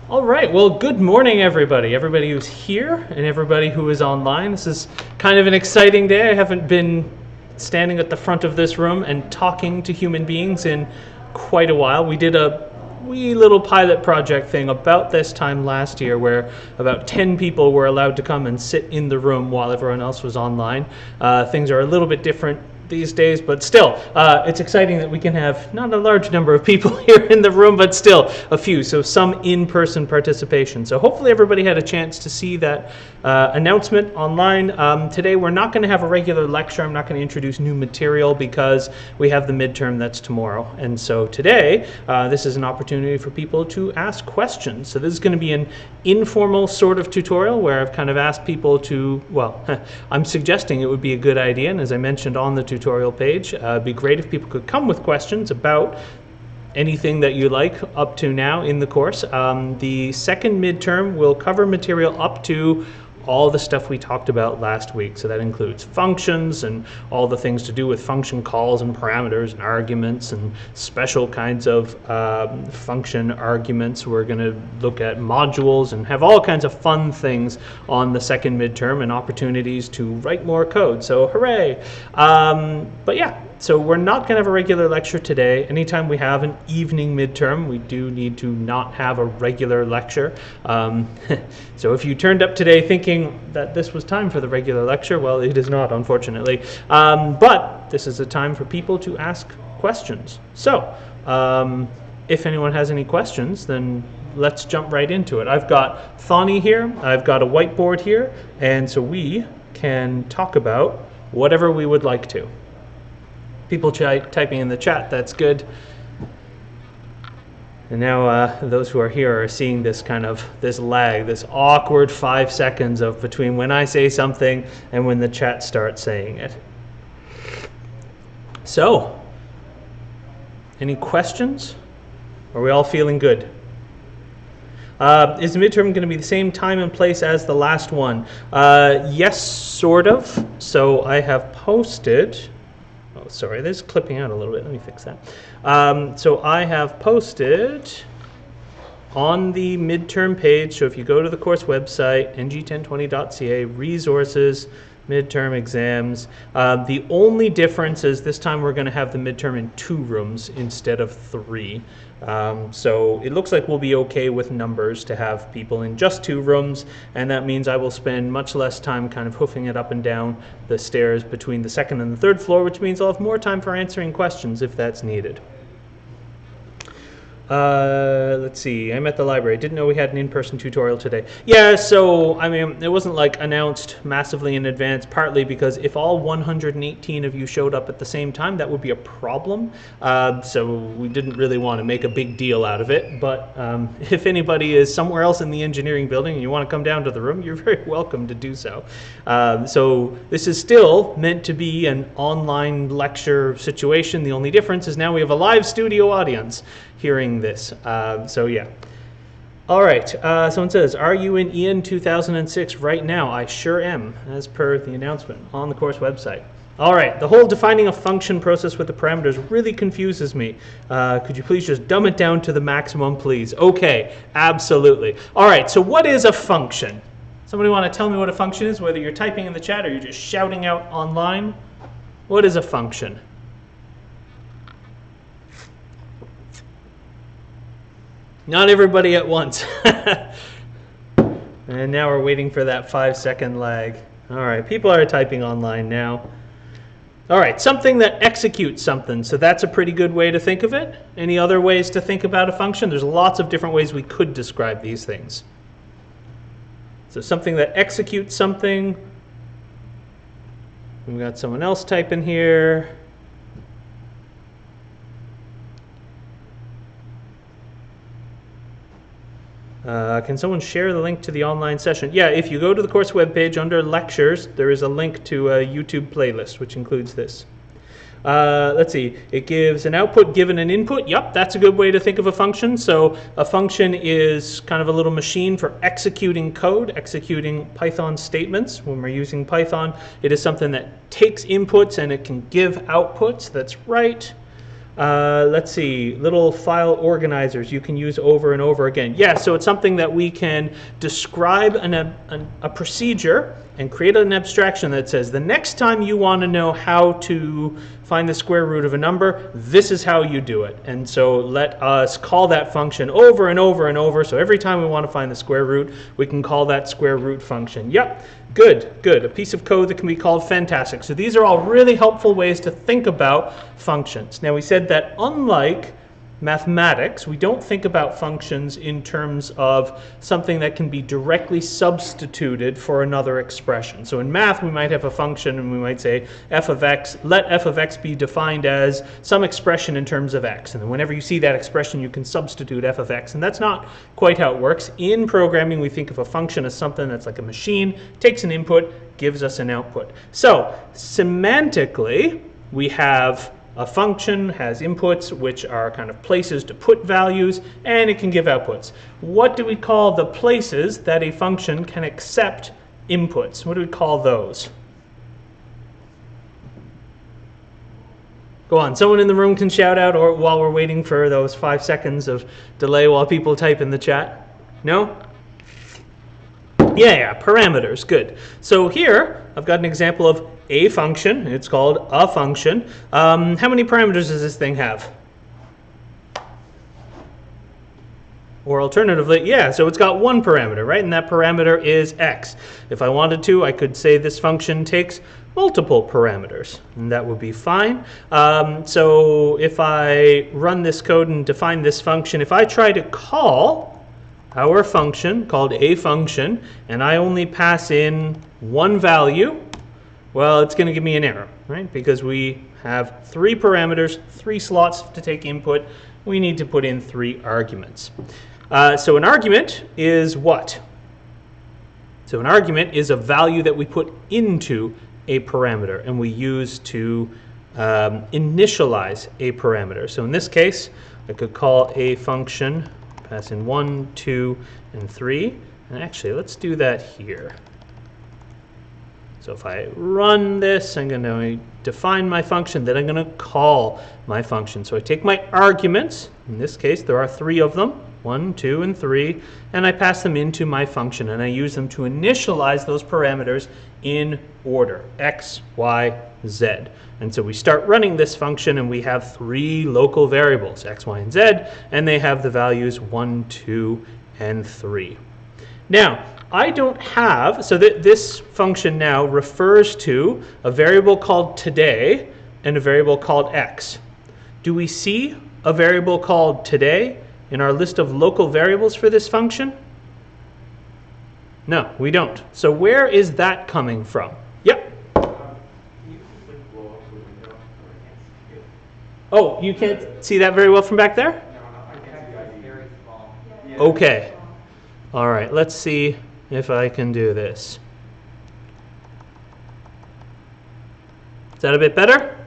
All right, well, good morning, everybody who's here and everybody who is online. This is kind of an exciting day. I haven't been standing at the front of this room and talking to human beings in quite a while. We did a wee little pilot project thing about this time last year where about 10 people were allowed to come and sit in the room while everyone else was online. Things are a little bit different these days, but still, it's exciting that we can have not a large number of people here in the room, but still a few, so some in-person participation. So hopefully everybody had a chance to see that announcement online. Today we're not going to have a regular lecture. I'm not going to introduce new material because we have the midterm that's tomorrow. And so today, this is an opportunity for people to ask questions. So this is going to be an informal sort of tutorial where I've kind of asked people to, well, I'm suggesting it would be a good idea, and as I mentioned on the tutorial page, it'd be great if people could come with questions about anything that you like up to now in the course. The second midterm will cover material up to all the stuff we talked about last week. So that includes functions and all the things to do with function calls and parameters and arguments and special kinds of function arguments. We're going to look at modules and have all kinds of fun things on the second midterm and opportunities to write more code. So hooray! But yeah. So we're not going to have a regular lecture today. Anytime we have an evening midterm, we do need to not have a regular lecture. So if you turned up today thinking that this was time for the regular lecture, well, it is not, unfortunately. But this is a time for people to ask questions. So if anyone has any questions, then let's jump right into it. I've got Thani here. I've got a whiteboard here. And so we can talk about whatever we would like to. People typing in the chat, that's good. And now those who are here are seeing this kind of, this lag, this awkward 5 seconds of between when I say something and when the chat starts saying it. So, any questions? Are we all feeling good? Is the midterm going to be the same time and place as the last one? Yes, sort of. So I have posted... Oh, sorry, this is clipping out a little bit. Let me fix that. So I have posted on the midterm page, so if you go to the course website, ng1020.ca, resources, midterm exams. The only difference is this time we're going to have the midterm in 2 rooms instead of 3. So it looks like we'll be okay with numbers to have people in just 2 rooms, and that means I will spend much less time kind of hoofing it up and down the stairs between the 2nd and the 3rd floor, which means I'll have more time for answering questions if that's needed. Let's see, I'm at the library. Didn't know we had an in-person tutorial today. Yeah, so, I mean, it wasn't like announced massively in advance, partly because if all 118 of you showed up at the same time, that would be a problem. So we didn't really want to make a big deal out of it. But if anybody is somewhere else in the engineering building and you want to come down to the room, you're very welcome to do so. So this is still meant to be an online lecture situation. The only difference is now we have a live studio audience hearing this. So yeah. All right. Someone says, are you in EN 2006 right now? I sure am, as per the announcement on the course website. All right. The whole defining a function process with the parameters really confuses me. Could you please just dumb it down to the maximum, please? Okay. Absolutely. All right. So what is a function? Somebody want to tell me what a function is, whether you're typing in the chat or you're just shouting out online? What is a function? Not everybody at once. And now we're waiting for that 5-second lag. All right, people are typing online now. All right, something that executes something. So that's a pretty good way to think of it. Any other ways to think about a function? There's lots of different ways we could describe these things. So something that executes something. We've got someone else typing here. Can someone share the link to the online session? Yeah, if you go to the course webpage under lectures, there is a link to a YouTube playlist, which includes this. Let's see, it gives an output given an input. Yep, that's a good way to think of a function. So a function is kind of a little machine for executing code, executing Python statements. When we're using Python, it is something that takes inputs and it can give outputs. That's right. Let's see, little file organizers you can use over and over again. Yeah, so it's something that we can describe a procedure and create an abstraction that says the next time you want to know how to find the square root of a number, this is how you do it. And so let us call that function over and over and over. So every time we want to find the square root, we can call that square root function. Yep, good, good. A piece of code that can be called fantastic. So these are all really helpful ways to think about functions. Now we said that unlike mathematics, we don't think about functions in terms of something that can be directly substituted for another expression. So in math, we might have a function and we might say f of x, let f of x be defined as some expression in terms of x. And then whenever you see that expression, you can substitute f of x. And that's not quite how it works. In programming, we think of a function as something that's like a machine, takes an input, gives us an output. So semantically, we have a function has inputs, which are kind of places to put values, and it can give outputs. What do we call the places that a function can accept inputs? What do we call those? Go on, someone in the room can shout out, or while we're waiting for those 5 seconds of delay while people type in the chat. No? Yeah, parameters, good. So here, I've got an example of a function. It's called a function. How many parameters does this thing have? Or alternatively, yeah, so it's got one parameter, right? And that parameter is x. If I wanted to, I could say this function takes multiple parameters, and that would be fine. So if I run this code and define this function, if I try to call our function called a function, and I only pass in one value, well, it's going to give me an error, right? Because we have 3 parameters, 3 slots to take input. We need to put in 3 arguments. So an argument is what? So an argument is a value that we put into a parameter, and we use to initialize a parameter. So in this case, I could call a function, pass in 1, 2, and 3. And actually, let's do that here. So if I run this, I'm going to define my function, then I'm going to call my function. So I take my arguments, in this case there are 3 of them, 1, 2, and 3, and I pass them into my function, and I use them to initialize those parameters in order, x, y, z. And so we start running this function, and we have 3 local variables, x, y, and z, and they have the values 1, 2, and 3. Now, I don't have, so this function now refers to a variable called today and a variable called x. Do we see a variable called today in our list of local variables for this function? No, we don't. So where is that coming from? Yep. Oh, you can't see that very well from back there? Okay. All right, let's see if I can do this. Is that a bit better?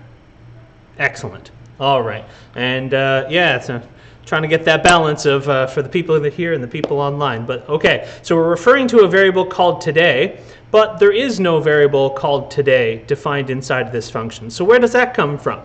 Excellent. All right. And yeah, it's trying to get that balance of for the people that are here and the people online. But okay, so we're referring to a variable called today, but there is no variable called today defined inside of this function. So where does that come from?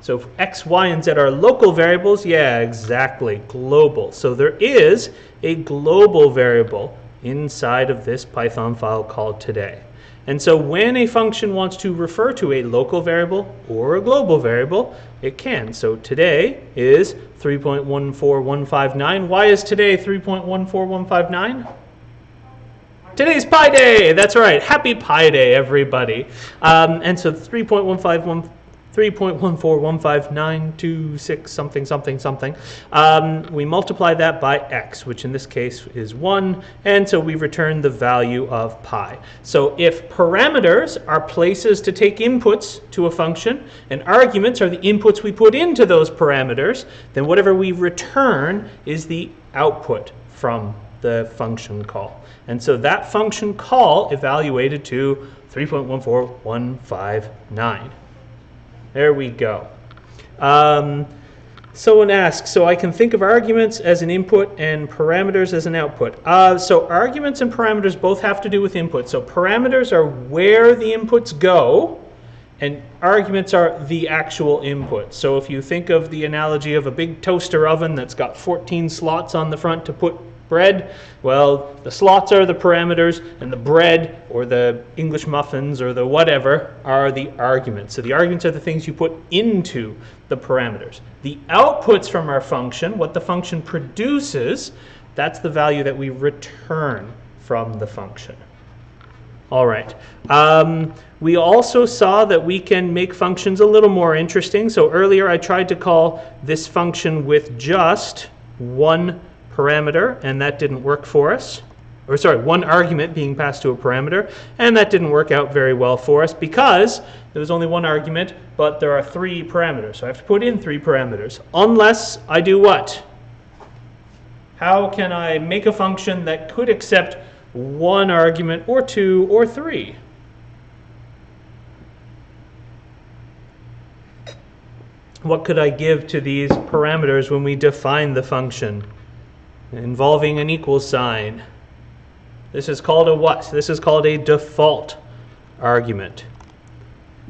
So if x, y, and z are local variables, yeah, exactly, global. So there is a global variable inside of this Python file called today. And so when a function wants to refer to a local variable or a global variable, it can. So today is 3.14159. Why is today 3.14159? Today's Pi Day. That's right. Happy Pi Day, everybody. And so 3.1415926 something something something. We multiply that by x, which in this case is 1, and so we return the value of pi. So if parameters are places to take inputs to a function, and arguments are the inputs we put into those parameters, then whatever we return is the output from the function call. And so that function call evaluated to 3.14159. There we go. Someone asks, so I can think of arguments as an input and parameters as an output. So arguments and parameters both have to do with input. So parameters are where the inputs go, And arguments are the actual input. So if you think of the analogy of a big toaster oven that's got 14 slots on the front to put bread, well, the slots are the parameters, and the bread or the English muffins or the whatever are the arguments. So the arguments are the things you put into the parameters. The outputs from our function, what the function produces, that's the value that we return from the function. All right. We also saw that we can make functions a little more interesting. So earlier I tried to call this function with just one parameter, and that didn't work for us. Or sorry, one argument being passed to a parameter, and that didn't work out very well for us because there was only one argument, but there are 3 parameters. So I have to put in 3 parameters, unless I do what? How can I make a function that could accept 1 argument or 2 or 3? What could I give to these parameters when we define the function involving an equal sign? This is called a what? This is called a default argument.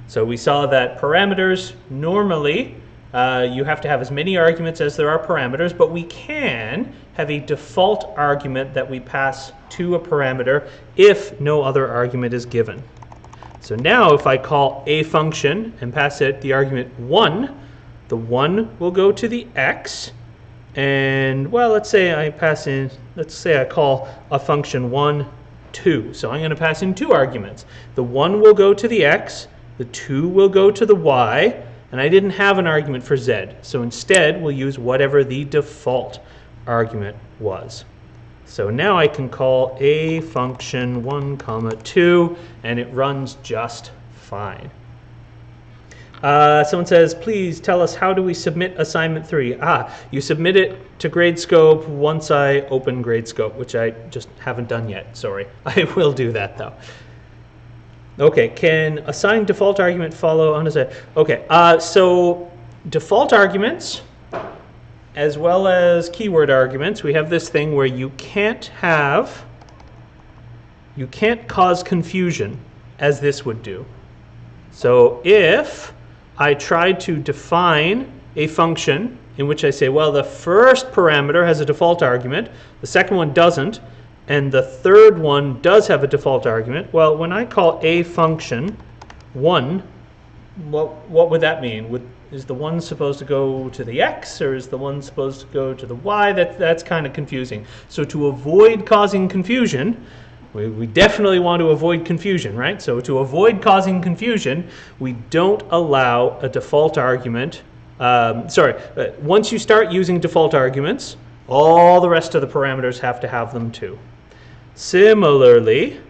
So we saw that parameters normally you have to have as many arguments as there are parameters, but we can have a default argument that we pass to a parameter if no other argument is given. So now if I call a function and pass it the argument 1, the 1 will go to the x, and well, let's say I call a function 1, 2. So I'm going to pass in 2 arguments. The 1 will go to the x, the 2 will go to the y, and I didn't have an argument for z. So instead we'll use whatever the default argument was. So now I can call a function 1, 2, and it runs just fine. Someone says, please tell us, how do we submit assignment 3? You submit it to Gradescope once I open Gradescope, which I just haven't done yet, sorry. I will do that though. Okay, can assign default argument follow on as a... Okay, so default arguments as well as keyword arguments, we have this thing where you can't cause confusion as this would do. So if I try to define a function in which I say, well, the first parameter has a default argument, the second one doesn't, and the third one does have a default argument, well, when I call a function 1, what would that mean? Is the 1 supposed to go to the x, or is the 1 supposed to go to the y? That's kind of confusing. So to avoid causing confusion, we definitely want to avoid confusion, right? So to avoid causing confusion, we don't allow a default argument. Once you start using default arguments, all the rest of the parameters have to have them too. Similarly,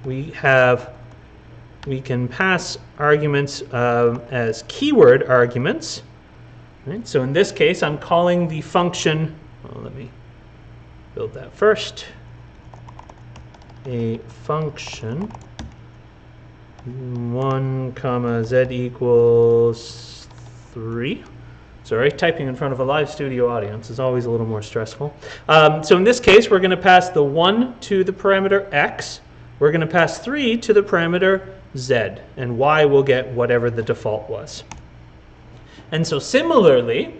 we can pass arguments as keyword arguments. Right? So in this case, I'm calling the function, well, let me build that first. A function 1, z equals 3. Sorry, typing in front of a live studio audience is always a little more stressful. So in this case, we're going to pass the 1 to the parameter x. We're going to pass 3 to the parameter z, and y will get whatever the default was. And so similarly,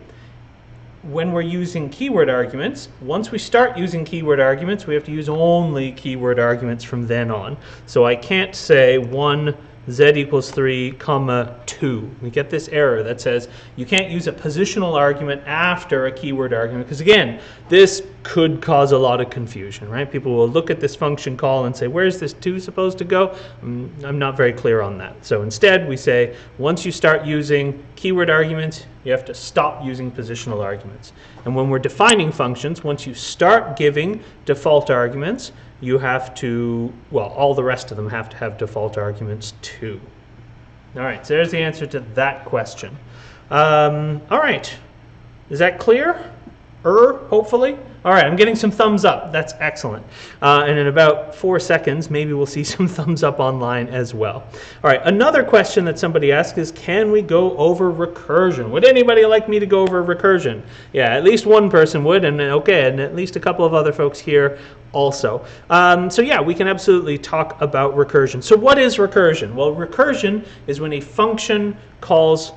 when we're using keyword arguments, once we start using keyword arguments, we have to use only keyword arguments from then on. So I can't say 1, z equals 3, 2. We get this error that says you can't use a positional argument after a keyword argument, because again, this could cause a lot of confusion, right? People will look at this function call and say, where's this 2 supposed to go? I'm not very clear on that. So instead we say, once you start using keyword arguments, you have to stop using positional arguments. And when we're defining functions, once you start giving default arguments, you have to, well, all the rest of them have to have default arguments too. All right, so there's the answer to that question. All right, is that clear? hopefully. All right, I'm getting some thumbs up. That's excellent. And in about 4 seconds, maybe we'll see some thumbs up online as well. All right, another question that somebody asked is, can we go over recursion? Would anybody like me to go over recursion? Yeah, at least one person would, and okay, and at least a couple of other folks here also. So yeah, we can absolutely talk about recursion. So what is recursion? Well, recursion is when a function calls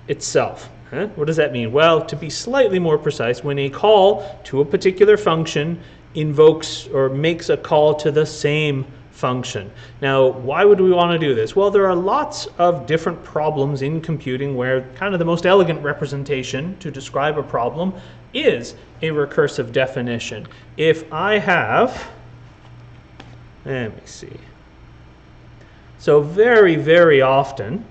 itself. What does that mean? Well, to be slightly more precise, when a call to a particular function invokes or makes a call to the same function. Now, why would we want to do this? Well, there are lots of different problems in computing where kind of the most elegant representation to describe a problem is a recursive definition. If I have, let me see. So very, very often,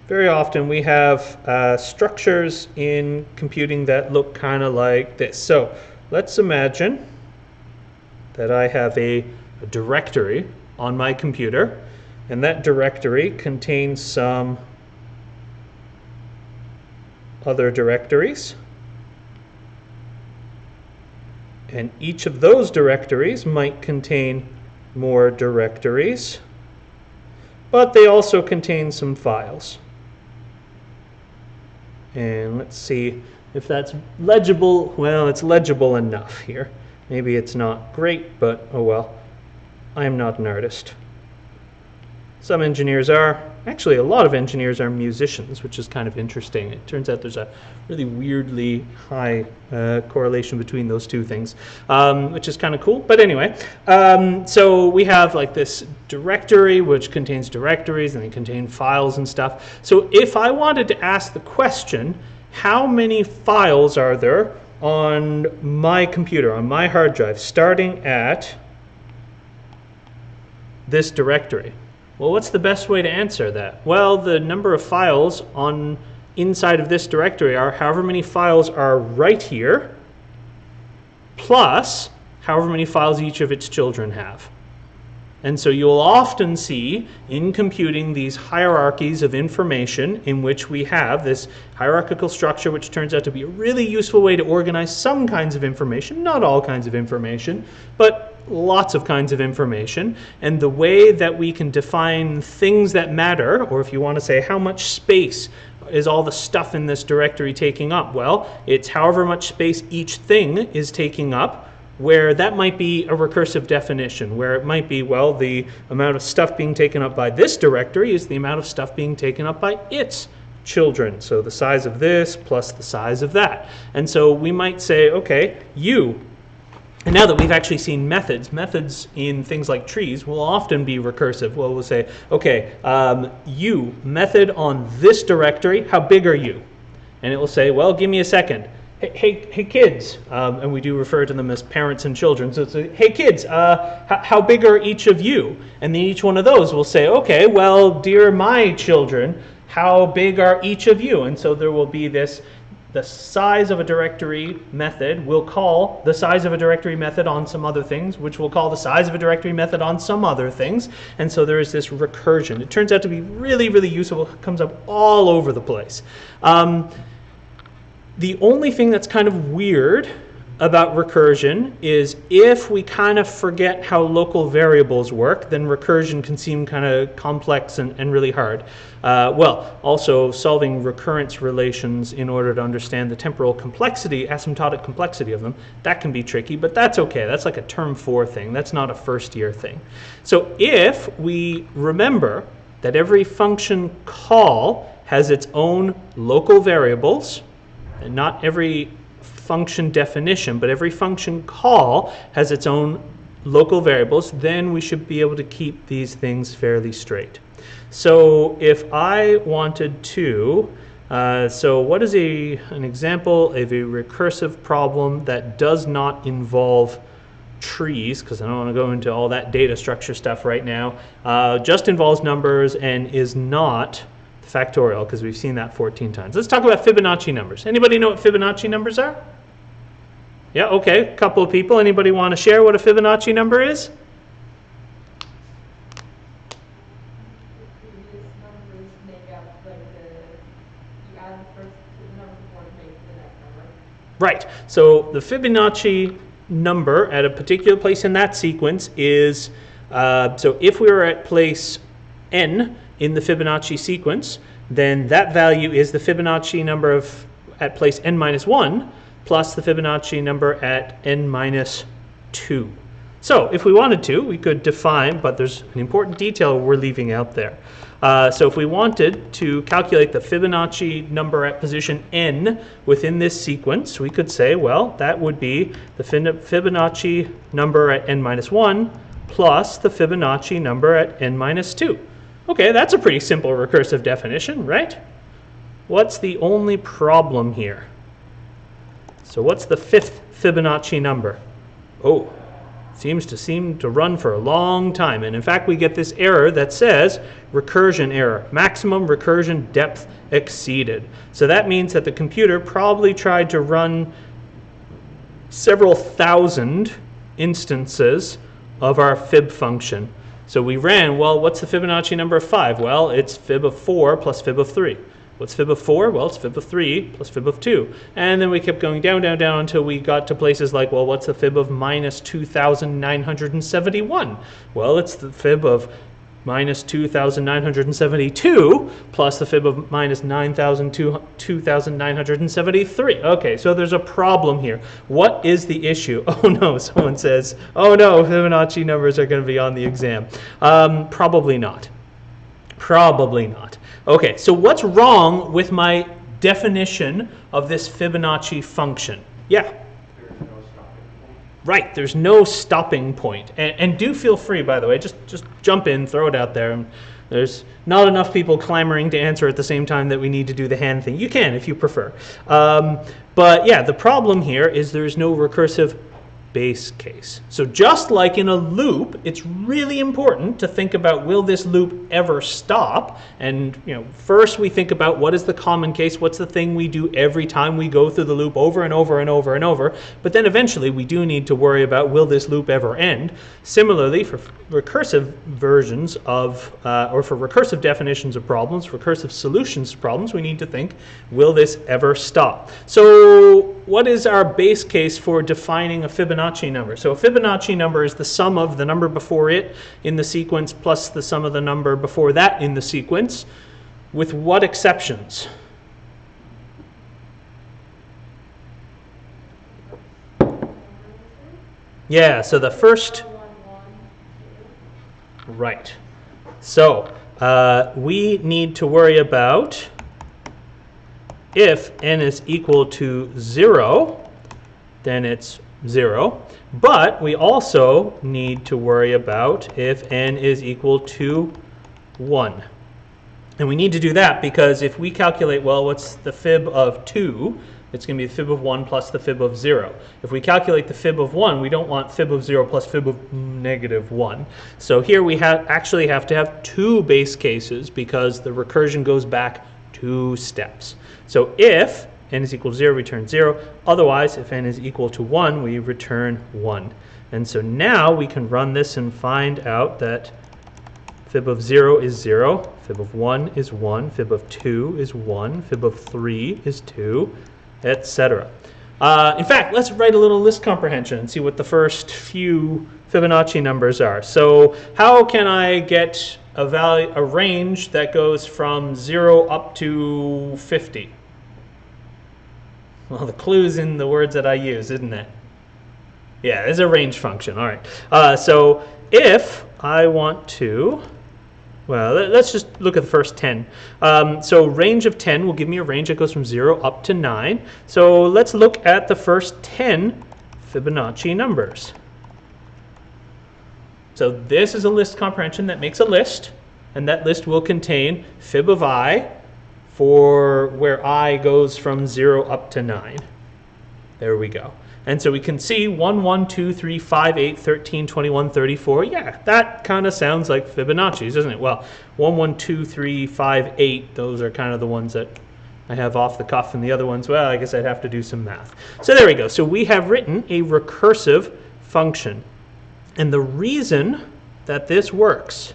very often we have structures in computing that look kind of like this. So let's imagine that I have a directory on my computer, and that directory contains some other directories. And each of those directories might contain more directories, but they also contain some files. And let's see if that's legible. Well, it's legible enough here. Maybe it's not great, but oh well. I am not an artist. Some engineers are. Actually, a lot of engineers are musicians, which is kind of interesting. It turns out there's a really weirdly high correlation between those two things, which is kind of cool. But anyway, so we have like this directory, which contains directories, and they contain files and stuff. So if I wanted to ask the question, how many files are there on my computer, on my hard drive, starting at this directory? Well, what's the best way to answer that? Well, the number of files on inside of this directory are however many files are right here, plus however many files each of its children have. And so you'll often see in computing these hierarchies of information in which we have this hierarchical structure, which turns out to be a really useful way to organize some kinds of information, not all kinds of information, but lots of kinds of information. And the way that we can define things that matter, or if you want to say how much space is all the stuff in this directory taking up, well, it's however much space each thing is taking up, where that might be a recursive definition, where it might be, well, the amount of stuff being taken up by this directory is the amount of stuff being taken up by its children. So the size of this plus the size of that. And so we might say, okay, and now that we've actually seen methods in things like trees will often be recursive. Well, we'll say, okay, method on this directory, how big are you? And it will say, well, give me a second. Hey kids, and we do refer to them as parents and children. So it's like, hey kids, how big are each of you? And then each one of those will say, okay, well, dear my children, how big are each of you? And so there will be this, the size of a directory method will call the size of a directory method on some other things, which will call the size of a directory method on some other things. And so there is this recursion. It turns out to be really, really useful. It comes up all over the place. The only thing that's kind of weird about recursion is if we kind of forget how local variables work, then recursion can seem kind of complex and really hard. Well, also solving recurrence relations in order to understand the temporal complexity, asymptotic complexity of them, that can be tricky, but that's okay. That's like a term 4 thing. That's not a first year thing. So if we remember that every function call has its own local variables, and not every function definition, but every function call has its own local variables, then we should be able to keep these things fairly straight. So if I wanted to, so what is an example of a recursive problem that does not involve trees, because I don't want to go into all that data structure stuff right now, just involves numbers and is not factorial, because we've seen that 14 times. Let's talk about Fibonacci numbers. Anybody know what Fibonacci numbers are? Yeah, okay, a couple of people. Anybody want to share what a Fibonacci number is? numbers make up, like you add the first to the number before to make the next number. Right. So the Fibonacci number at a particular place in that sequence is, so if we were at place n in the Fibonacci sequence, then that value is the Fibonacci number at place n minus 1 plus the Fibonacci number at n minus 2. So if we wanted to, we could define, but there's an important detail we're leaving out there. So if we wanted to calculate the Fibonacci number at position n within this sequence, we could say, well, that would be the Fibonacci number at n minus 1 plus the Fibonacci number at n minus 2. Okay, that's a pretty simple recursive definition, right? What's the only problem here? So what's the fifth Fibonacci number? Oh, seem to run for a long time. And in fact, we get this error that says recursion error, maximum recursion depth exceeded. So that means that the computer probably tried to run several thousand instances of our fib function. So we ran, well, what's the Fibonacci number of 5? Well, it's fib of 4 plus fib of 3. What's fib of 4? Well, it's fib of 3 plus fib of 2. And then we kept going down, down, down until we got to places like, well, what's the fib of minus 2,971? Well, it's the fib of minus 2,972 plus the fib of minus 2,973. Okay, so there's a problem here. What is the issue? Oh no, someone says, oh no, Fibonacci numbers are going to be on the exam. Probably not. Probably not. Okay, so what's wrong with my definition of this Fibonacci function? Yeah? There's no stopping point. Right, there's no stopping point. And do feel free, by the way, just jump in, throw it out there. There's not enough people clamoring to answer at the same time that we need to do the hand thing. You can if you prefer. But yeah, the problem here is there's no recursive base case. So just like in a loop, it's really important to think about, will this loop ever stop? And first we think about what is the common case, what's the thing we do every time we go through the loop over and over and over and over. But then eventually we do need to worry about, will this loop ever end? Similarly, for recursive versions of, or for recursive definitions of problems, recursive solutions to problems, we need to think, will this ever stop? So what is our base case for defining a Fibonacci number? So a Fibonacci number is the sum of the number before it in the sequence plus the sum of the number before that in the sequence, with what exceptions? Yeah, so the first, right. So we need to worry about if n is equal to 0, then it's 0. But we also need to worry about if n is equal to 1. And we need to do that because if we calculate, well, what's the fib of 2? It's going to be the fib of 1 plus the fib of 0. If we calculate the fib of 1, we don't want fib of 0 plus fib of negative 1. So here we actually have to have two base cases because the recursion goes back 2 steps. So if n is equal to 0, return 0. Otherwise, if n is equal to 1, we return 1. And so now we can run this and find out that fib of 0 is 0, fib of 1 is 1, fib of 2 is 1, fib of 3 is 2, etc. In fact, let's write a little list comprehension and see what the first few Fibonacci numbers are. So how can I get a range that goes from 0 up to 50? Well, the clue's in the words that I use, isn't it? Yeah, it's a range function. All right. So if I want to, well, let's just look at the first 10. So range of 10 will give me a range that goes from 0 up to 9. So let's look at the first 10 Fibonacci numbers. So this is a list comprehension that makes a list, and that list will contain fib of I for where I goes from 0 up to 9. There we go. And so we can see 1, 1, 2, 3, 5, 8, 13, 21, 34. Yeah, that kind of sounds like Fibonacci's, doesn't it? Well, 1, 1, 2, 3, 5, 8, those are kind of the ones that I have off the cuff, and the other ones, well, I guess I'd have to do some math. So there we go. So we have written a recursive function. And the reason that this works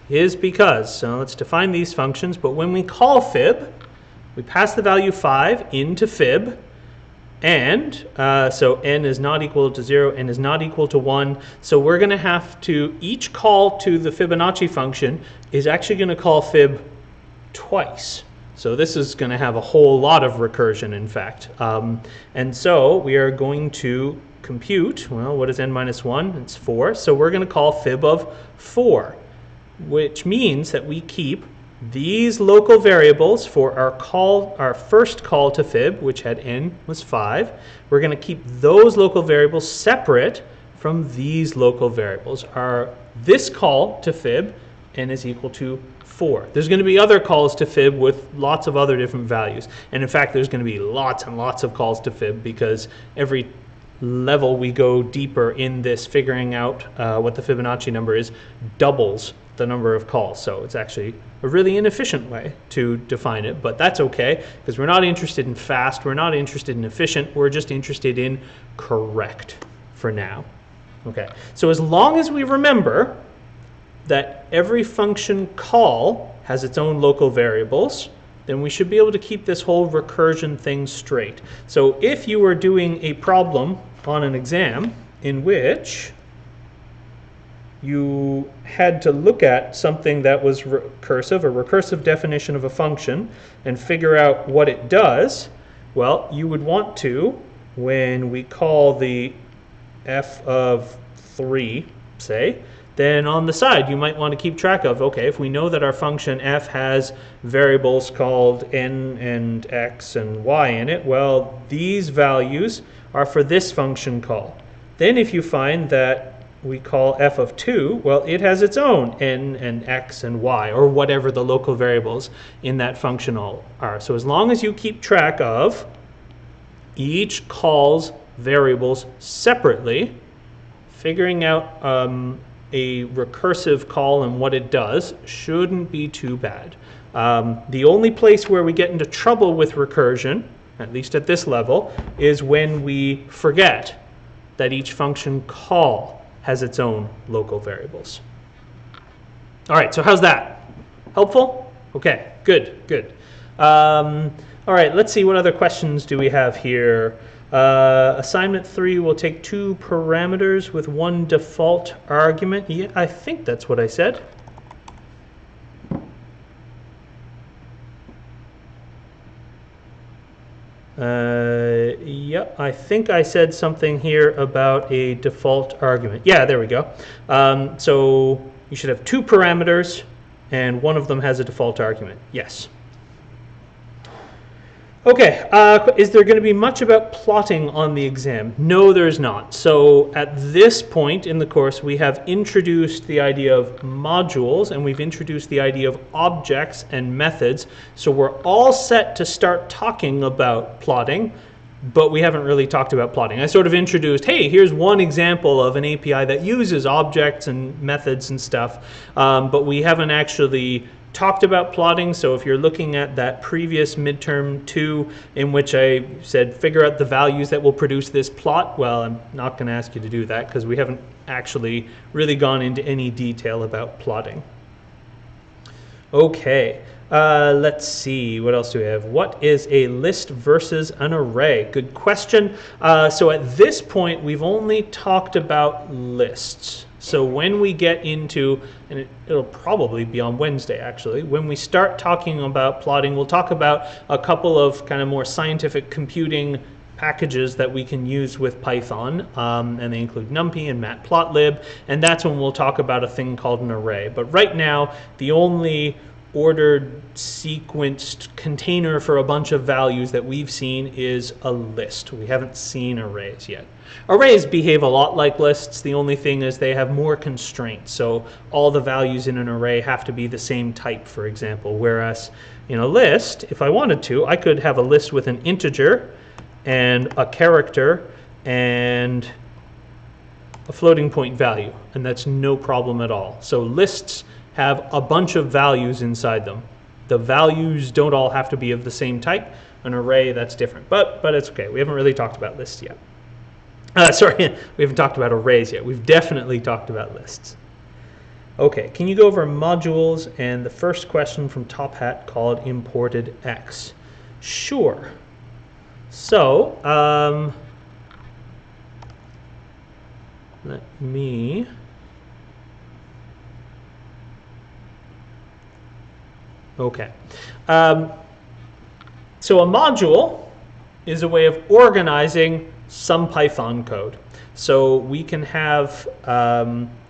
is because, so let's define these functions, but when we call fib, we pass the value 5 into fib, and so n is not equal to 0, n is not equal to 1, so we're going to have to, each call to the Fibonacci function is actually going to call fib twice. So this is going to have a whole lot of recursion, in fact. And so we are going to compute, well, what is n minus 1? It's 4. So we're going to call fib of 4, which means that we keep these local variables for our first call to fib, which had n was 5. We're going to keep those local variables separate from these local variables. This call to fib, n is equal to 4. There's going to be other calls to fib with lots of other different values. And in fact, there's going to be lots and lots of calls to fib because every level we go deeper in this figuring out what the Fibonacci number is doubles the number of calls. So it's actually a really inefficient way to define it, but that's okay because we're not interested in fast, we're not interested in efficient, we're just interested in correct for now. Okay, so as long as we remember that every function call has its own local variables, then we should be able to keep this whole recursion thing straight. So if you were doing a problem on an exam in which you had to look at something that was recursive, a recursive definition of a function, and figure out what it does, well, you would want to, when we call the f of 3, say, then on the side you might want to keep track of, okay, if we know that our function f has variables called n and x and y in it, well, these values are for this function call. Then if you find that we call f of 2, well, it has its own n and x and y, or whatever the local variables in that function are. So as long as you keep track of each call's variables separately, figuring out a recursive call and what it does shouldn't be too bad. The only place where we get into trouble with recursion, at least at this level, is when we forget that each function call has its own local variables. All right, so how's that? Helpful? Okay, good, good. All right, let's see, what other questions do we have here? Assignment 3 will take 2 parameters with 1 default argument. Yeah, I think that's what I said. Yep, I think I said something here about a default argument. Yeah, there we go. So you should have 2 parameters, and one of them has a default argument. Yes. Okay, is there going to be much about plotting on the exam? No, there's not. So at this point in the course, we have introduced the idea of modules, and we've introduced the idea of objects and methods. So we're all set to start talking about plotting, but we haven't really talked about plotting. I sort of introduced, hey, here's one example of an API that uses objects and methods and stuff, but we haven't actually talked about plotting. So if you're looking at that previous midterm 2 in which I said figure out the values that will produce this plot, well, I'm not going to ask you to do that because we haven't actually really gone into any detail about plotting. Okay, let's see, what else do we have? What is a list versus an array? Good question. So at this point we've only talked about lists. So when we get into, and it'll probably be on Wednesday actually, when we start talking about plotting, we'll talk about a couple of kind of more scientific computing packages that we can use with Python, and they include NumPy and Matplotlib, and that's when we'll talk about a thing called an array. But right now, the only ordered sequenced container for a bunch of values that we've seen is a list. We haven't seen arrays yet. Arrays behave a lot like lists. The only thing is they have more constraints. So all the values in an array have to be the same type, for example. Whereas in a list, if I wanted to, I could have a list with an integer and a character and a floating point value, and that's no problem at all. So lists have a bunch of values inside them. The values don't all have to be of the same type. An array, that's different, but it's okay. We haven't really talked about lists yet. Sorry, we haven't talked about arrays yet. We've definitely talked about lists. Okay, can you go over modules and the first question from Top Hat called imported X? Sure. So, let me... Okay. So a module is a way of organizing some Python code. So we can have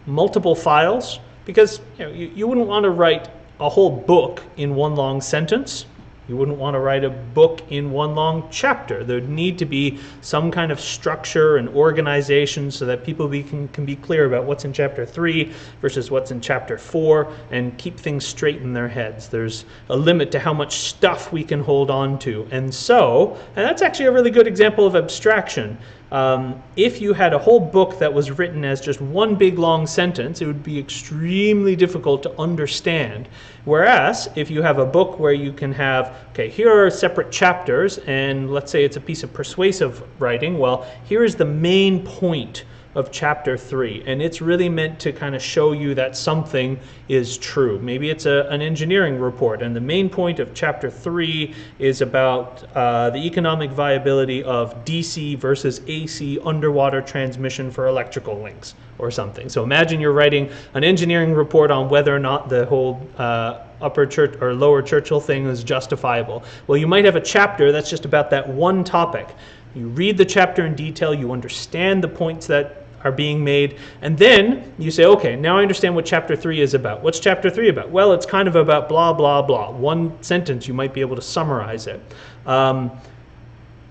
multiple files, because you wouldn't want to write a whole book in one long sentence. You wouldn't want to write a book in one long chapter. There'd need to be some kind of structure and organization so that people can be clear about what's in chapter 3 versus what's in chapter 4 and keep things straight in their heads. There's a limit to how much stuff we can hold on to. And that's actually a really good example of abstraction. If you had a whole book that was written as just one big long sentence, it would be extremely difficult to understand. Whereas if you have a book where you can have, okay, here are separate chapters, and let's say it's a piece of persuasive writing, well, here is the main point of chapter 3, and it's really meant to kind of show you that something is true. Maybe it's an engineering report, and the main point of chapter 3 is about the economic viability of DC versus AC underwater transmission for electrical links or something. So imagine you're writing an engineering report on whether or not the whole upper church or lower Churchill thing is justifiable. Well, you might have a chapter that's just about that one topic. You read the chapter in detail, you understand the points that are being made, and then you say, okay, now I understand what chapter 3 is about. What's chapter 3 about? Well, it's kind of about blah, blah, blah. One sentence, you might be able to summarize it.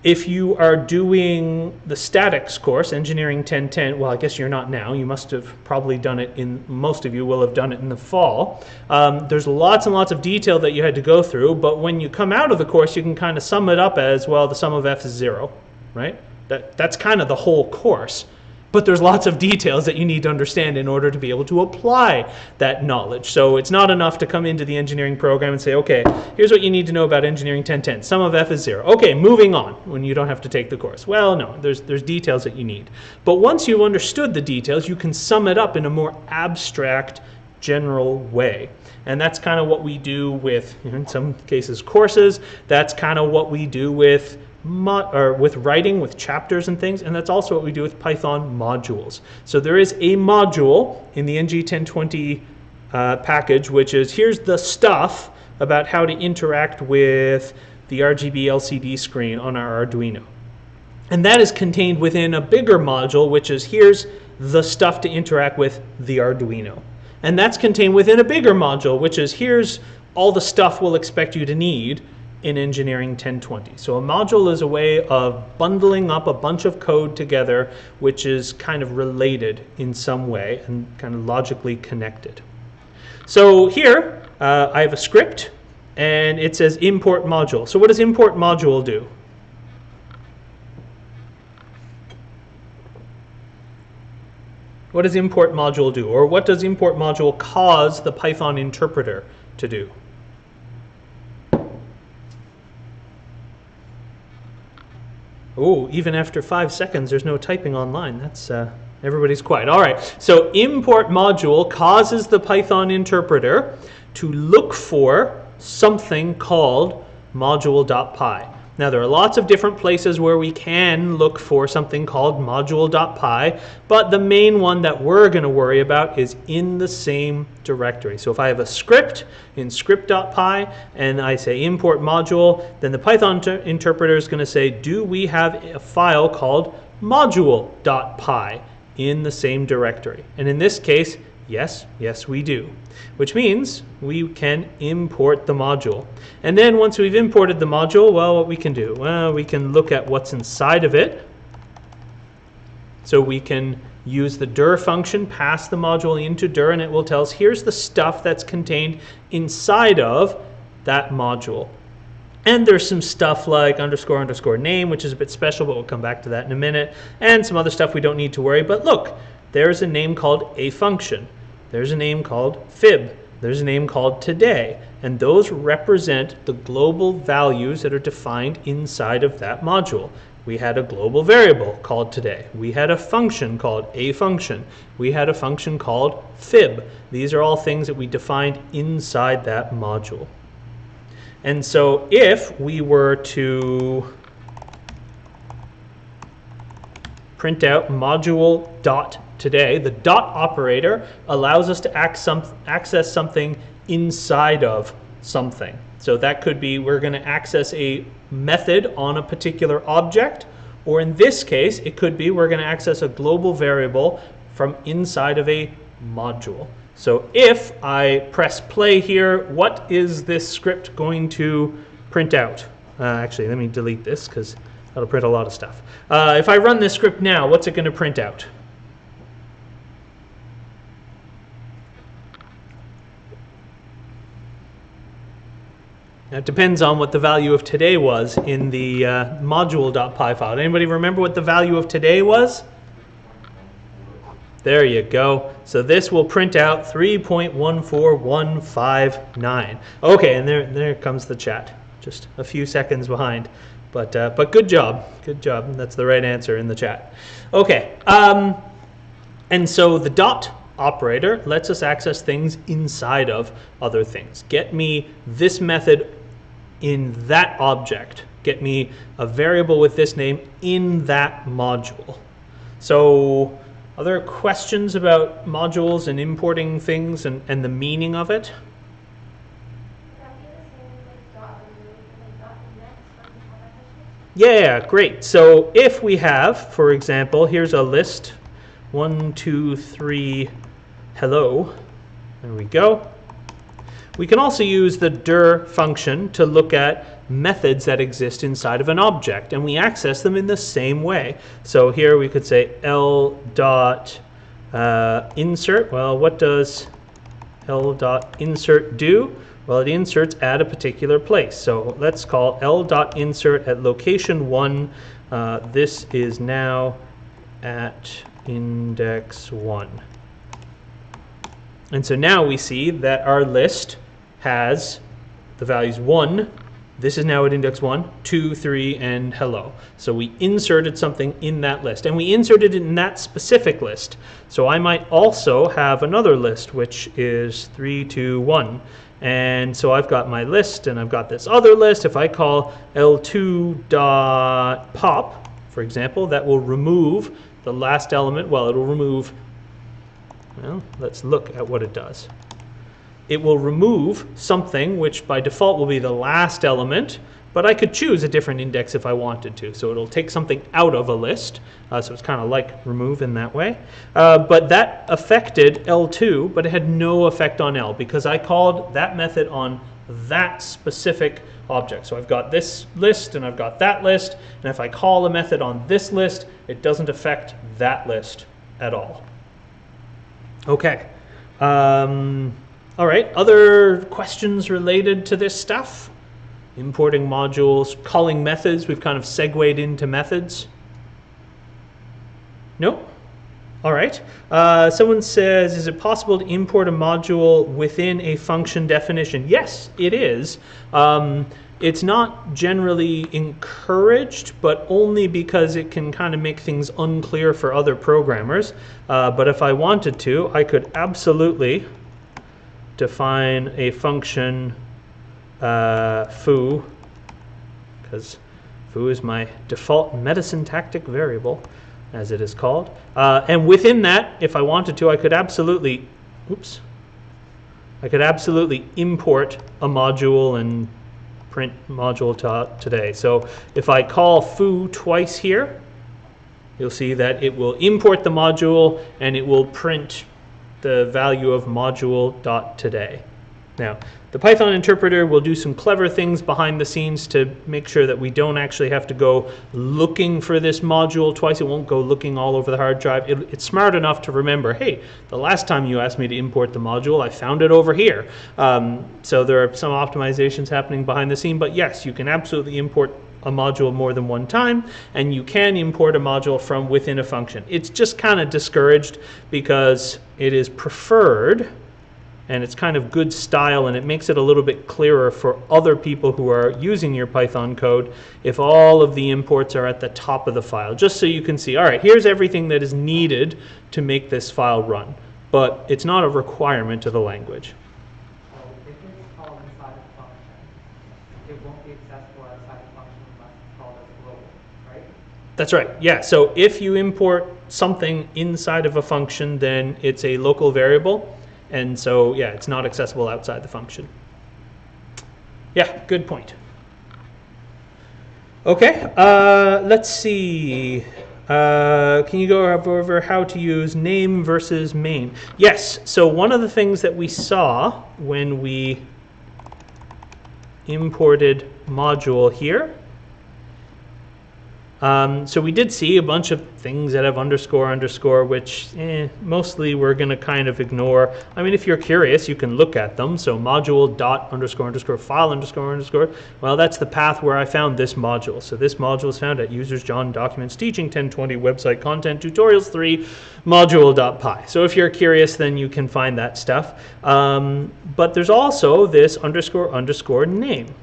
If you are doing the statics course, Engineering 1010, well, I guess you're not now. You must have probably done it most of you will have done it in the fall. There's lots and lots of detail that you had to go through, but when you come out of the course, you can kind of sum it up as, well, the sum of f is 0, right? That's kind of the whole course. But there's lots of details that you need to understand in order to be able to apply that knowledge. So it's not enough to come into the engineering program and say, okay, here's what you need to know about Engineering 1010. Sum of f is 0. Okay, moving on, when you don't have to take the course. Well, no, there's details that you need. But once you've understood the details, you can sum it up in a more abstract, general way. And that's kind of what we do with, in some cases, courses. That's kind of what we do with writing, with chapters and things, and that's also what we do with Python modules. So there is a module in the NG 1020 package, which is, here's the stuff about how to interact with the RGB LCD screen on our Arduino. And that is contained within a bigger module, which is, here's the stuff to interact with the Arduino. And that's contained within a bigger module, which is, here's all the stuff we'll expect you to need in Engineering 1020. So a module is a way of bundling up a bunch of code together which is kind of related in some way and kind of logically connected. So here I have a script and it says import module. So what does import module do? What does import module do? Or what does import module cause the Python interpreter to do? Oh, even after 5 seconds, there's no typing online. That's everybody's quiet. All right, so import module causes the Python interpreter to look for something called module.py. Now, there are lots of different places where we can look for something called module.py, but the main one that we're going to worry about is in the same directory. So if I have a script in script.py and I say import module, then the Python interpreter is going to say, do we have a file called module.py in the same directory? And in this case, yes, we do, which means we can import the module. And then once we've imported the module, well, what we can do? Well, we can look at what's inside of it. So we can use the dir function, pass the module into dir, and it will tell us here's the stuff that's contained inside of that module. And there's some stuff like underscore underscore name, which is a bit special, but we'll come back to that in a minute, and some other stuff we don't need to worry. But look, there's a name called a function. There's a name called fib. There's a name called today. And those represent the global values that are defined inside of that module. We had a global variable called today. We had a function called a function. We had a function called fib. These are all things that we defined inside that module. And so if we were to print out module.today, the dot operator allows us to access something inside of something. So that could be we're going to access a method on a particular object, or in this case, it could be we're going to access a global variable from inside of a module. So if I press play here, what is this script going to print out? Actually, let me delete this because that'll print a lot of stuff. If I run this script now, what's it going to print out? Now, it depends on what the value of today was in the module.py file. Anybody remember what the value of today was? There you go. So this will print out 3.14159. Okay, and there comes the chat. Just a few seconds behind. But good job. Good job. That's the right answer in the chat. Okay. And so the dot operator lets us access things inside of other things. Get me this method in that object. Get me a variable with this name in that module. So are there questions about modules and importing things and the meaning of it? Yeah, great. So if we have, for example, here's a list, 1, 2, 3, hello. There we go. We can also use the dir function to look at methods that exist inside of an object, and we access them in the same way. So here we could say L dot insert. Well, what does L dot insert do? Well, it inserts at a particular place. So let's call L dot insert at location 1. This is now at index 1. And so now we see that our list has the values 1. This is now at index 1, 2, 3, and hello. So we inserted something in that list, and we inserted it in that specific list. So I might also have another list, which is 3, 2, 1. And so I've got my list, and I've got this other list. If I call L2.pop, for example, that will remove the last element. Well, it'll remove, well, let's look at what it does. It will remove something which by default will be the last element, but I could choose a different index if I wanted to. So it'll take something out of a list. So it's kind of like remove in that way. But that affected L2, but it had no effect on L because I called that method on that specific object. So I've got this list and I've got that list. And if I call a method on this list, it doesn't affect that list at all. Okay. All right, other questions related to this stuff? Importing modules, calling methods. We've kind of segued into methods. No? All right. Someone says, is it possible to import a module within a function definition? Yes, it is. It's not generally encouraged, but only because it can kind of make things unclear for other programmers. But if I wanted to, I could absolutely define a function foo, because foo is my default metasyntactic variable, as it is called. And within that, if I wanted to, I could absolutely, import a module and print module today. So if I call foo twice here, you'll see that it will import the module and it will print the value of module.today. Now, the Python interpreter will do some clever things behind the scenes to make sure that we don't actually have to go looking for this module twice. It won't go looking all over the hard drive. It's smart enough to remember, hey, the last time you asked me to import the module, I found it over here. So there are some optimizations happening behind the scene, but yes, you can absolutely import a module more than one time, and you can import a module from within a function. It's just kind of discouraged because it is preferred and it's kind of good style, and it makes it a little bit clearer for other people who are using your Python code if all of the imports are at the top of the file, just so you can see, all right, here's everything that is needed to make this file run. But it's not a requirement of the language. So if it's called inside a function, it won't be accessible outside the function unless it's called as global, right? That's right, yeah. So if you import something inside of a function, then it's a local variable. And so, yeah, it's not accessible outside the function. Yeah, good point. Okay, let's see. Can you go over how to use name versus main? Yes, so one of the things that we saw when we imported module here, so we did see a bunch of things that have underscore, which mostly we're going to kind of ignore. I mean, if you're curious, you can look at them. So module dot underscore file underscore. Well, that's the path where I found this module. So this module is found at users John documents teaching 1020 website content tutorials 3 module.py. So if you're curious, then you can find that stuff. But there's also this underscore name.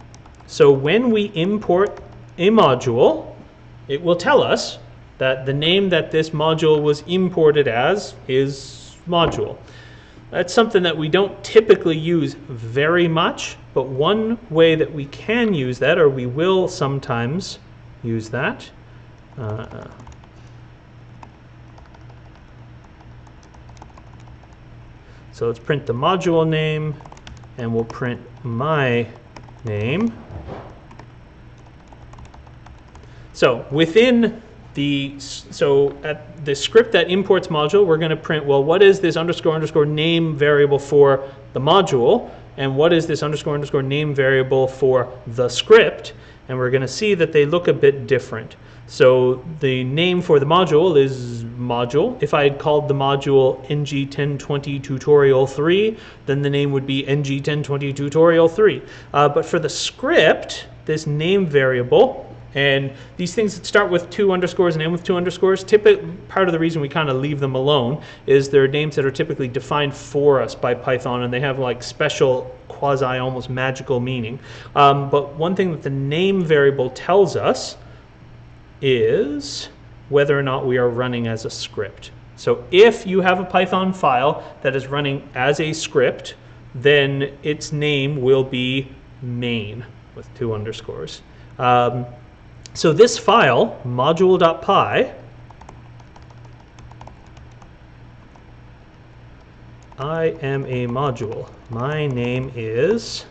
So when we import a module, it will tell us that the name that this module was imported as is module. That's something that we don't typically use very much, but one way that we can use that, or we will sometimes use that, so let's print the module name, and we'll print my name. So within at the script that imports module, we're going to print, well, what is this underscore name variable for the module, and what is this underscore name variable for the script, and we're going to see that they look a bit different. So the name for the module is module. If I had called the module ng1020 tutorial 3, then the name would be ng1020 tutorial 3. But for the script, this name variable, and these things that start with 2 underscores and end with 2 underscores, part of the reason we kind of leave them alone is they're names that are typically defined for us by Python, and they have like special quasi almost magical meaning. But one thing that the name variable tells us is whether or not we are running as a script. So if you have a Python file that is running as a script, then its name will be main with 2 underscores. So this file, module.py, I am a module. My name is...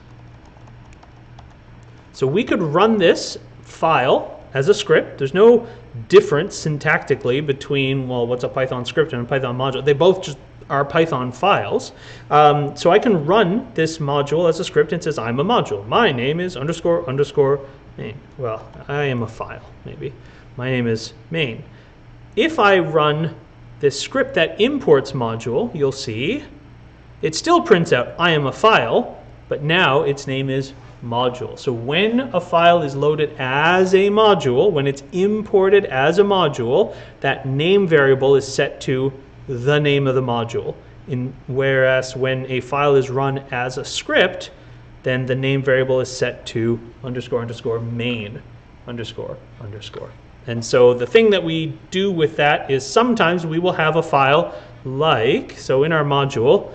So we could run this file as a script. There's no difference syntactically between, well, what's a Python script and a Python module. They both just are Python files. So I can run this module as a script, and it says I'm a module. My name is underscore main. Well, I am a file, maybe. My name is main. If I run this script that imports module, you'll see it still prints out I am a file, but now its name is module. So when a file is loaded as a module, when it's imported as a module, that name variable is set to the name of the module. Whereas when a file is run as a script, then the name variable is set to underscore main underscore. And so the thing that we do with that is sometimes we will have a file like, so in our module,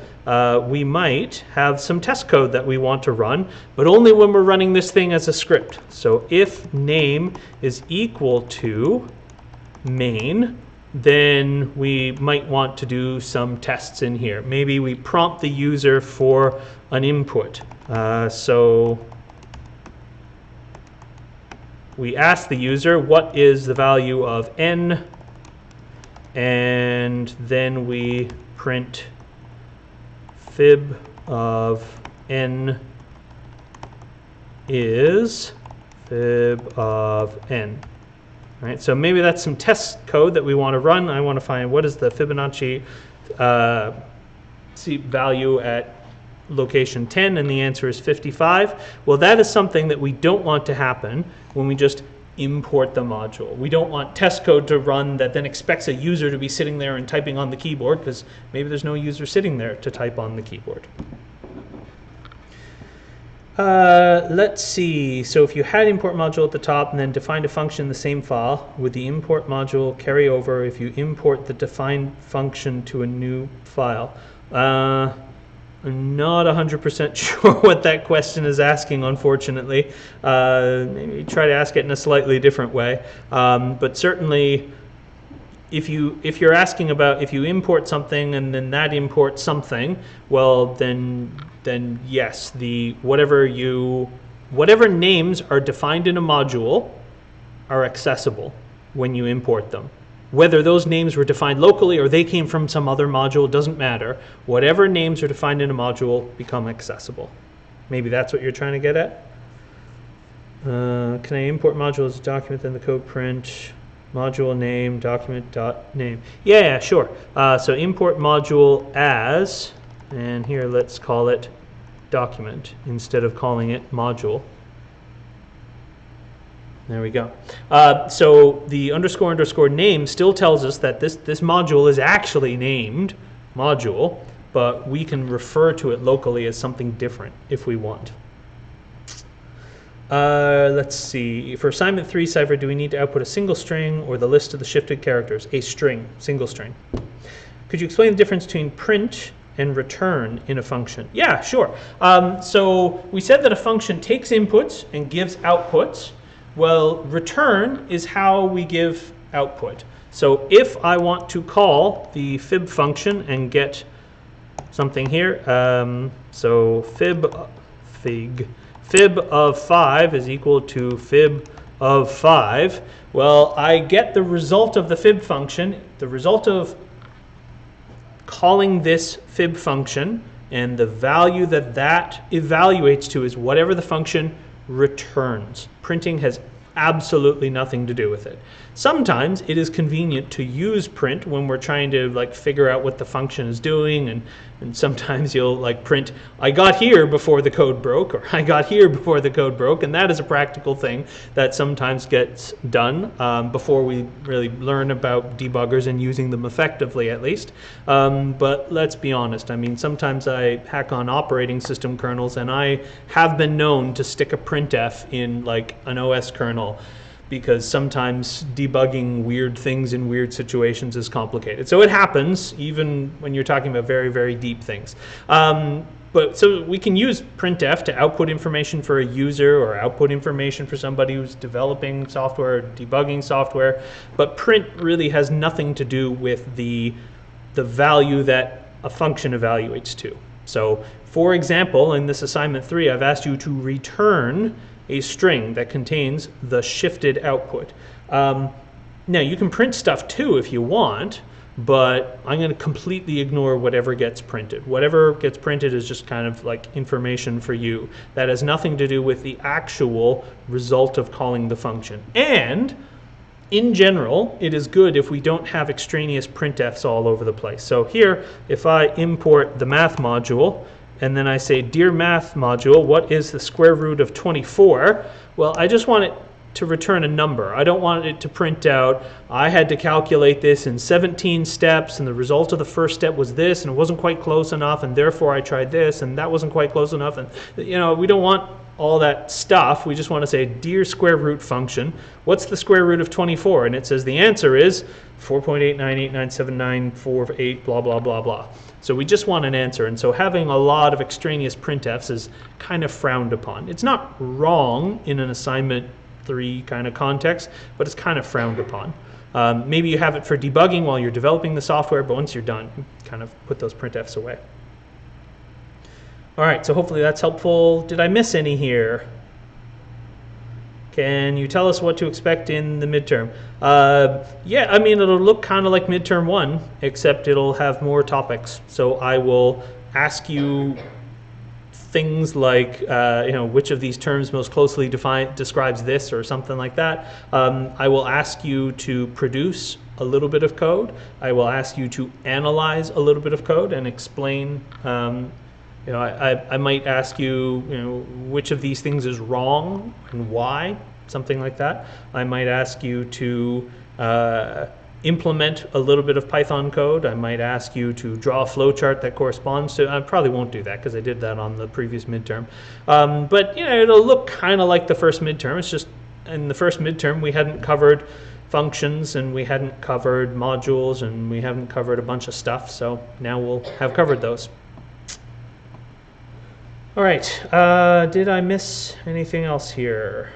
we might have some test code that we want to run, but only when we're running this thing as a script. So if name is equal to main, then we might want to do some tests in here. Maybe we prompt the user for an input. So we ask the user what is the value of n, and then we print fib of n is fib of n. Right, so maybe that's some test code that we want to run. I want to find what is the Fibonacci value at location 10, and the answer is 55. Well, that is something that we don't want to happen when we just import the module. We don't want test code to run that then expects a user to be sitting there and typing on the keyboard, because maybe there's no user sitting there to type on the keyboard. Let's see. So if you had import module at the top and then defined a function in the same file, would the import module carry over if you import the defined function to a new file? I'm not 100% sure what that question is asking, unfortunately. Maybe try to ask it in a slightly different way. But certainly, if you're asking about if you import something and then that imports something, well then yes, whatever names are defined in a module are accessible when you import them. Whether those names were defined locally or they came from some other module doesn't matter. Whatever names are defined in a module become accessible. Maybe that's what you're trying to get at. Can I import modules document then the code print? Module name, document dot name. Yeah, sure. So import module as, and here let's call it document instead of calling it module. There we go. So the underscore name still tells us that this module is actually named module, but we can refer to it locally as something different if we want. Let's see. For assignment 3 cipher, do we need to output a single string or the list of the shifted characters? A string, single string. Could you explain the difference between print and return in a function? Yeah, sure. So we said that a function takes inputs and gives outputs. Well, return is how we give output. So if I want to call the fib function and get something here, so fib of 5 is equal to fib of 5. Well, I get the result of the fib function, the result of calling this fib function, and the value that that evaluates to is whatever the function returns. Printing has absolutely nothing to do with it. Sometimes it is convenient to use print when we're trying to like figure out what the function is doing, and sometimes you'll like print, I got here before the code broke, or I got here before the code broke, and that is a practical thing that sometimes gets done before we really learn about debuggers and using them effectively, at least. But let's be honest, I mean, sometimes I hack on operating system kernels, and I have been known to stick a printf in like an OS kernel, because sometimes debugging weird things in weird situations is complicated. So it happens even when you're talking about very, very deep things. But so we can use printf to output information for a user or output information for somebody who's developing software or debugging software. But print really has nothing to do with the value that a function evaluates to. So for example, in this assignment 3, I've asked you to return a string that contains the shifted output. Now you can print stuff too if you want, but I'm going to completely ignore whatever gets printed. Whatever gets printed is just kind of like information for you. That has nothing to do with the actual result of calling the function. And in general, it is good if we don't have extraneous printfs all over the place. So here, if I import the math module, and then I say, dear math module, what is the square root of 24? Well, I just want it to return a number. I don't want it to print out, I had to calculate this in 17 steps, and the result of the first step was this, and it wasn't quite close enough, and therefore I tried this, and that wasn't quite close enough. And you know, we don't want all that stuff. We just want to say, dear square root function, what's the square root of 24? And it says the answer is 4.898979448, blah, blah, blah, blah. So we just want an answer, and so having a lot of extraneous printfs is kind of frowned upon. It's not wrong in an assignment 3 kind of context, but it's kind of frowned upon. Maybe you have it for debugging while you're developing the software, but once you're done, you kind of put those printfs away. All right, so hopefully that's helpful. Did I miss any here? Can you tell us what to expect in the midterm? Yeah, I mean, it'll look kind of like midterm 1, except it'll have more topics. So I will ask you things like, you know, which of these terms most closely describes this, or something like that. I will ask you to produce a little bit of code. I will ask you to analyze a little bit of code and explain. You know, I might ask you, you know, which of these things is wrong and why, something like that. I might ask you to implement a little bit of Python code. I might ask you to draw a flowchart that corresponds to. I probably won't do that because I did that on the previous midterm. But it'll look kind of like the first midterm. It's just in the first midterm we hadn't covered functions and we hadn't covered modules and we haven't covered a bunch of stuff. So now we'll have covered those. All right. Did I miss anything else here?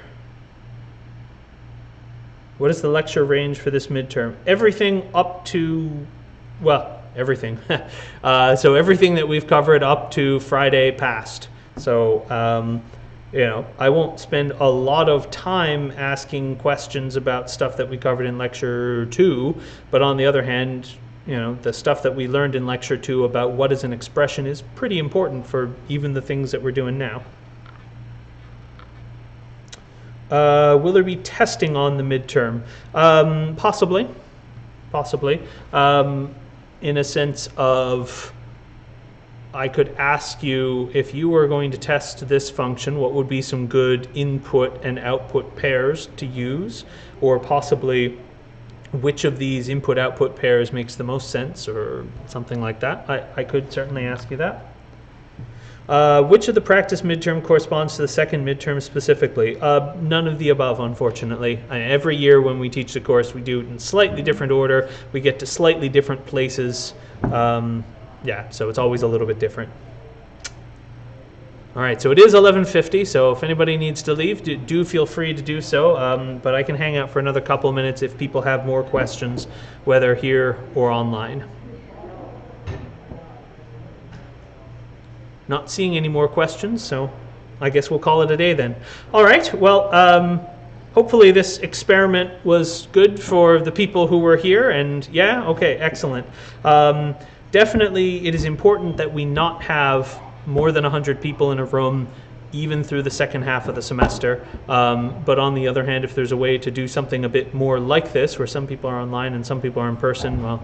What is the lecture range for this midterm? Everything up to, well, everything. So everything that we've covered up to Friday past. So, I won't spend a lot of time asking questions about stuff that we covered in lecture 2, but on the other hand, the stuff that we learned in lecture 2 about what is an expression is pretty important for even the things that we're doing now. Will there be testing on the midterm? Possibly. In a sense of, I could ask you, if you were going to test this function, what would be some good input and output pairs to use? Or possibly, which of these input-output pairs makes the most sense, or something like that. I could certainly ask you that. Which of the practice midterm corresponds to the second midterm specifically? None of the above, unfortunately. Every year when we teach the course, we do it in slightly different order. We get to slightly different places. So it's always a little bit different. All right, so it is 11:50, so if anybody needs to leave, do feel free to do so. But I can hang out for another couple of minutes if people have more questions, whether here or online. Not seeing any more questions, so I guess we'll call it a day then. All right, well, hopefully this experiment was good for the people who were here, and yeah, okay, excellent. Definitely it is important that we not have more than 100 people in a room even through the second half of the semester. But on the other hand, if there's a way to do something a bit more like this, where some people are online and some people are in person, well,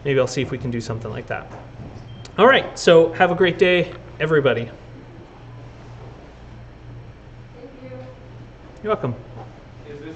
maybe I'll see if we can do something like that. All right, so have a great day, everybody. Thank you. You're welcome.